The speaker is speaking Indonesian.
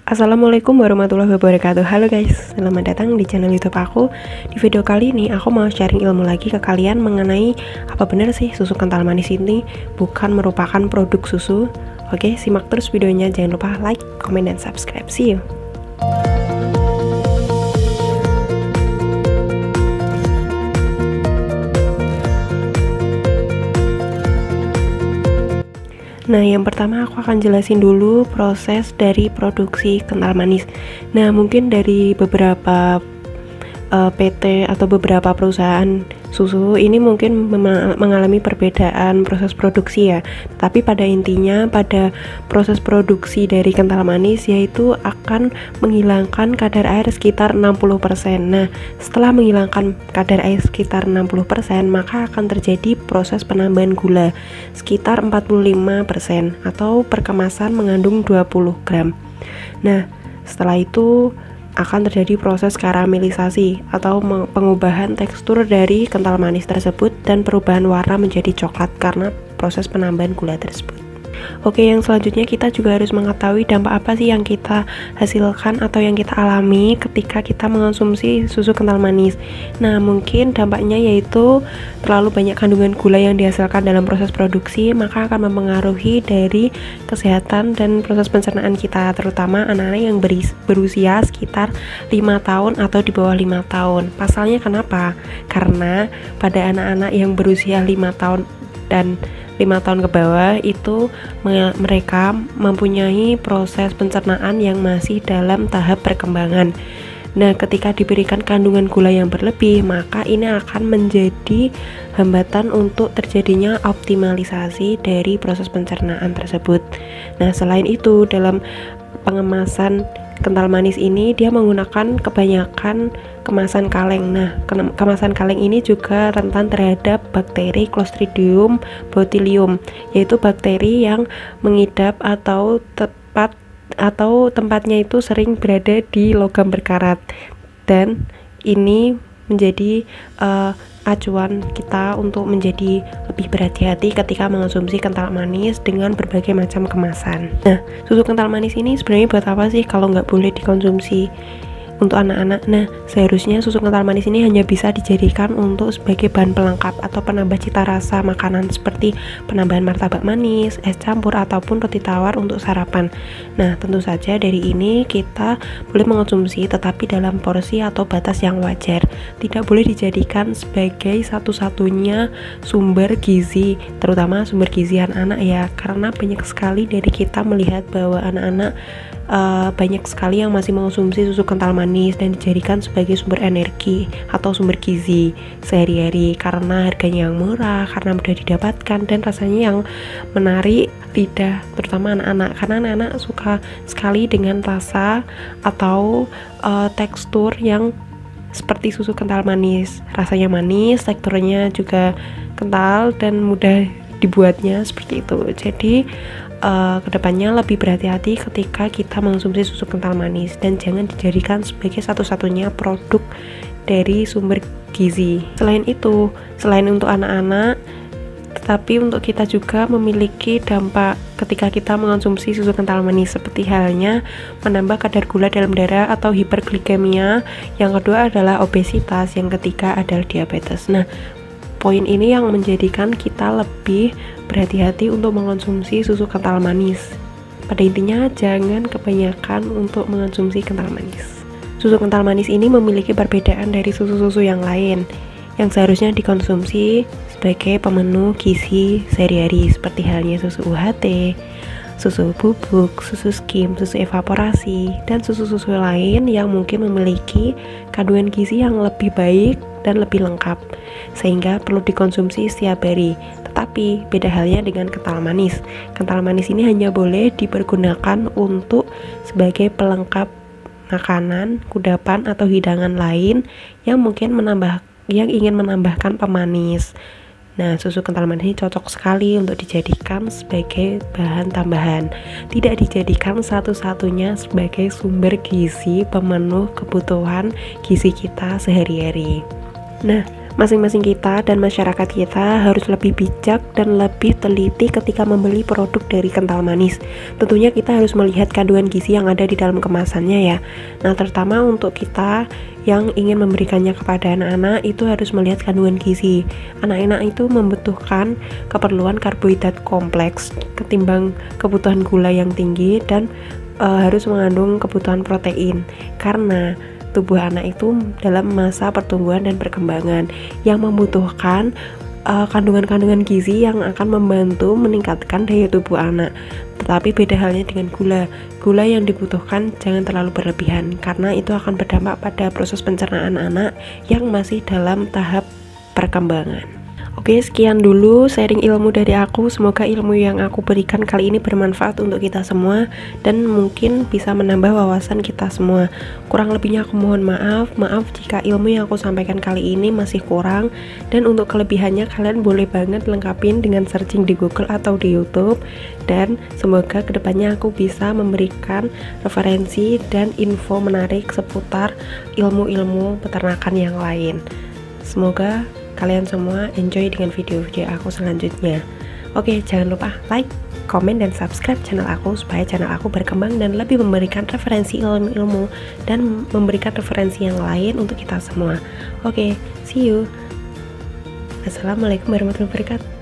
Assalamualaikum warahmatullahi wabarakatuh. Halo guys, selamat datang di channel YouTube aku. Di video kali ini aku mau sharing ilmu lagi ke kalian mengenai apa benar sih susu kental manis ini bukan merupakan produk susu. Oke, simak terus videonya, jangan lupa like, comment, dan subscribe. See you. Nah, yang pertama aku akan jelasin dulu proses dari produksi kental manis. Nah, mungkin dari beberapa PT atau beberapa perusahaan susu ini mungkin mengalami perbedaan proses produksi ya. Tapi pada intinya pada proses produksi dari kental manis yaitu akan menghilangkan kadar air sekitar 60%. Nah, setelah menghilangkan kadar air sekitar 60%, maka akan terjadi proses penambahan gula sekitar 45% atau per kemasan mengandung 20 gram. Nah, setelah itu akan terjadi proses karamelisasi atau pengubahan tekstur dari kental manis tersebut dan perubahan warna menjadi coklat karena proses penambahan gula tersebut. Oke, yang selanjutnya kita juga harus mengetahui dampak apa sih yang kita hasilkan atau yang kita alami ketika kita mengonsumsi susu kental manis. Nah, mungkin dampaknya yaitu terlalu banyak kandungan gula yang dihasilkan dalam proses produksi, maka akan mempengaruhi dari kesehatan dan proses pencernaan kita, terutama anak-anak yang berusia sekitar 5 tahun atau di bawah 5 tahun. Pasalnya kenapa? Karena pada anak-anak yang berusia 5 tahun dan 5 tahun ke bawah itu mereka mempunyai proses pencernaan yang masih dalam tahap perkembangan. Nah, ketika diberikan kandungan gula yang berlebih, maka ini akan menjadi hambatan untuk terjadinya optimalisasi dari proses pencernaan tersebut. Nah, selain itu dalam pengemasan kental manis ini dia menggunakan kebanyakan kemasan kaleng. Nah, kemasan kaleng ini juga rentan terhadap bakteri Clostridium botulinum, yaitu bakteri yang mengidap atau tempatnya itu sering berada di logam berkarat, dan ini menjadi acuan kita untuk menjadi lebih berhati-hati ketika mengonsumsi kental manis dengan berbagai macam kemasan. Nah, susu kental manis ini sebenarnya buat apa sih kalau nggak boleh dikonsumsi untuk anak-anak? Nah, seharusnya susu kental manis ini hanya bisa dijadikan untuk sebagai bahan pelengkap atau penambah cita rasa makanan seperti penambahan martabak manis, es campur, ataupun roti tawar untuk sarapan. Nah, tentu saja dari ini kita boleh mengonsumsi tetapi dalam porsi atau batas yang wajar. Tidak boleh dijadikan sebagai satu-satunya sumber gizi, terutama sumber gizi anak-anak ya, karena banyak sekali dari kita melihat bahwa anak-anak banyak sekali yang masih mengonsumsi susu kental manis dan dijadikan sebagai sumber energi atau sumber gizi sehari-hari karena harganya yang murah, karena mudah didapatkan, dan rasanya yang menarik lidah, terutama anak-anak, karena anak-anak suka sekali dengan rasa atau tekstur yang seperti susu kental manis. Rasanya manis, teksturnya juga kental dan mudah dibuatnya seperti itu. Jadi kedepannya lebih berhati-hati ketika kita mengonsumsi susu kental manis dan jangan dijadikan sebagai satu-satunya produk dari sumber gizi. Selain itu, selain untuk anak-anak, tetapi untuk kita juga memiliki dampak ketika kita mengonsumsi susu kental manis, seperti halnya menambah kadar gula dalam darah atau hiperglikemia. Yang kedua adalah obesitas, yang ketiga adalah diabetes. Nah, poin ini yang menjadikan kita lebih berhati-hati untuk mengonsumsi susu kental manis. Pada intinya jangan kebanyakan untuk mengonsumsi kental manis. Susu kental manis ini memiliki perbedaan dari susu-susu yang lain yang seharusnya dikonsumsi sebagai pemenuh gizi sehari-hari, seperti halnya susu UHT, susu bubuk, susu skim, susu evaporasi, dan susu-susu lain yang mungkin memiliki kandungan gizi yang lebih baik dan lebih lengkap, sehingga perlu dikonsumsi setiap hari. Tetapi beda halnya dengan kental manis. Kental manis ini hanya boleh dipergunakan untuk sebagai pelengkap makanan, kudapan, atau hidangan lain yang mungkin ingin menambahkan pemanis. Nah, susu kental manis ini cocok sekali untuk dijadikan sebagai bahan tambahan, tidak dijadikan satu-satunya sebagai sumber gizi pemenuh kebutuhan gizi kita sehari-hari. Nah, masing-masing kita dan masyarakat kita harus lebih bijak dan lebih teliti ketika membeli produk dari kental manis. Tentunya kita harus melihat kandungan gizi yang ada di dalam kemasannya ya. Nah, terutama untuk kita yang ingin memberikannya kepada anak-anak itu harus melihat kandungan gizi. Anak-anak itu membutuhkan keperluan karbohidrat kompleks ketimbang kebutuhan gula yang tinggi, dan harus mengandung kebutuhan protein, karena tubuh anak itu dalam masa pertumbuhan dan perkembangan yang membutuhkan kandungan-kandungan gizi yang akan membantu meningkatkan daya tubuh anak. Tetapi beda halnya dengan gula. Gula yang dibutuhkan jangan terlalu berlebihan, karena itu akan berdampak pada proses pencernaan anak yang masih dalam tahap perkembangan. Oke, sekian dulu sharing ilmu dari aku. Semoga ilmu yang aku berikan kali ini bermanfaat untuk kita semua dan mungkin bisa menambah wawasan kita semua. Kurang lebihnya aku mohon maaf jika ilmu yang aku sampaikan kali ini masih kurang, dan untuk kelebihannya kalian boleh banget lengkapin dengan searching di Google atau di YouTube. Dan semoga kedepannya aku bisa memberikan referensi dan info menarik seputar ilmu-ilmu peternakan yang lain. Semoga kalian semua enjoy dengan video-video aku selanjutnya. Oke, jangan lupa like, komen, dan subscribe channel aku supaya channel aku berkembang dan lebih memberikan referensi ilmu-ilmu dan memberikan referensi yang lain untuk kita semua. Oke, see you. Assalamualaikum warahmatullahi wabarakatuh.